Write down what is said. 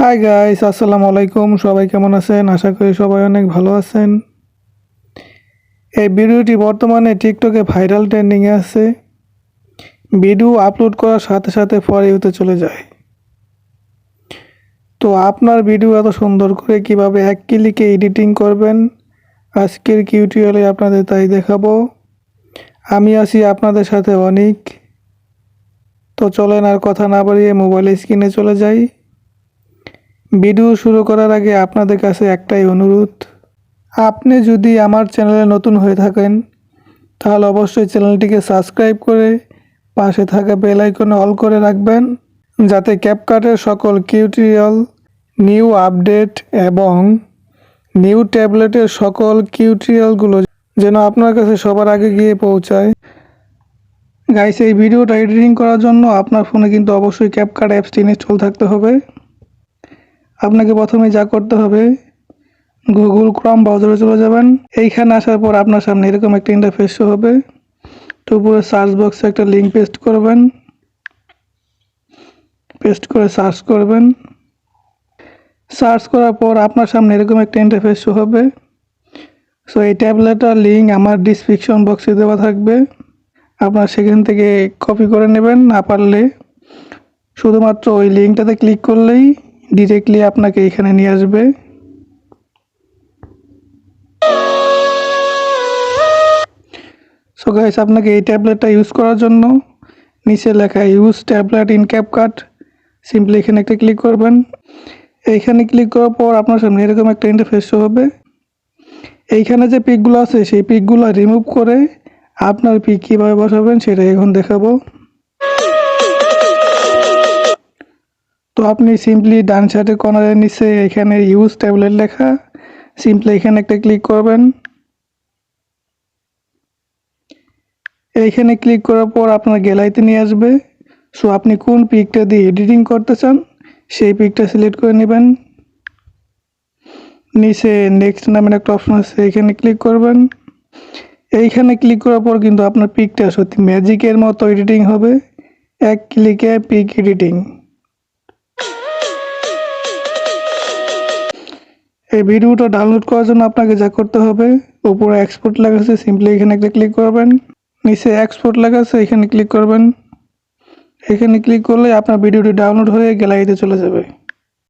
Hi guys, আসসালামু আলাইকুম। সবাই কেমন আছেন? আশা করি সবাই অনেক ভালো আছেন। এই ভিডিওটি বর্তমানে টিকটকে ভাইরাল ট্রেন্ডিংয়ে আছে। ভিডিও আপলোড করার সাথে সাথে ফর ইউতে চলে যায়। তো আপনার ভিডিও এত সুন্দর করে কিভাবে এক ক্লিকে এডিটিং করবেন, আজকের টিউটোরিয়ালে আপনাদের তাই দেখাবো। আমি আছি আপনাদের সাথে অনিক। তো চলেন আর কথা না বাড়িয়ে মোবাইল স্ক্রিনে চলে যাই। ভিডিও শুরু করার আগে আপনাদের কাছে একটাই অনুরোধ, আপনি যদি আমার চ্যানেলে নতুন হয়ে থাকেন তাহলে অবশ্যই চ্যানেলটিকে সাবস্ক্রাইব করে পাশে থাকা বেল আইকনে অল করে রাখবেন, যাতে ক্যাপকাটের সকল টিউটোরিয়াল, নিউ আপডেট এবং নিউ ট্যাবলেটের সকল টিউটোরিয়ালগুলো যেন আপনার কাছে সবার আগে গিয়ে পৌঁছায়। গাইস, এই ভিডিওটা এডিটিং করার জন্য আপনার ফোনে কিন্তু অবশ্যই ক্যাপকাট অ্যাপসটি ইনস্টল থাকতে হবে। আপনাকে প্রথমে যা করতে হবে, গুগল ক্রোম ব্রাউজারে চলে যাবেন। এইখানে আসার পর আপনার সামনে এরকম একটা ইন্টারফেস শো হবে। তো উপরে সার্চ বক্সে একটা লিঙ্ক পেস্ট করবেন, পেস্ট করে সার্চ করবেন। সার্চ করার পর আপনার সামনে এরকম একটা ইন্টারফেস শো হবে। সো এই ট্যাবলেটটার লিঙ্ক আমার ডিসক্রিপশন বক্সে দেওয়া থাকবে, আপনার সেখান থেকে কপি করে নেবেন। না পারলে শুধুমাত্র ওই লিঙ্কটাতে ক্লিক করলেই ডিরেক্টলি আপনাকে এখানে নিয়ে আসবে। সো গাইস, আপনাকে এই ট্যাবলেটটা ইউজ করার জন্য নিচে লেখা use tablet in CapCut, simply এখানে একটা ক্লিক করবেন। এইখানে ক্লিক করার পর আপনার সামনে এরকম একটা ইন্টারফেস শো হবে। এইখানে যে পিকগুলো আছে সেই পিকগুলো রিমুভ করে আপনার পিক কীভাবে বসাবেন সেটা এখন দেখাবো। তো আপনি সিম্পলি ডান সাইডের কর্নারের নিচে এখানে ইউজ ট্যাবলেট লেখা, সিম্পলি এখানে একটা ক্লিক করবেন। এইখানে ক্লিক করার পর আপনার গ্যালারিতে নিয়ে আসবে। সো আপনি কোন পিকটা দিয়ে এডিটিং করতে চান সেই পিকটা সিলেক্ট করে নেবেন। নিচে নেক্সট নামের একটা অপশন আছে, এখানে ক্লিক করবেন। এইখানে ক্লিক করার পর কিন্তু আপনার পিকটা সত্যি ম্যাজিকের মতো এডিটিং হবে, এক ক্লিকে পিক এডিটিং। এই ভিডিওটা ডাউনলোড করার জন্য আপনাকে যা করতে হবে, উপরে এক্সপোর্ট লেখা আছে, সিম্পলি এখানে একটা ক্লিক করবেন। নিচে এক্সপোর্ট লেখা আছে, এখানে ক্লিক করবেন। এখানে ক্লিক করলে আপনার ভিডিওটি ডাউনলোড হয়ে গ্যালারিতে চলে যাবে।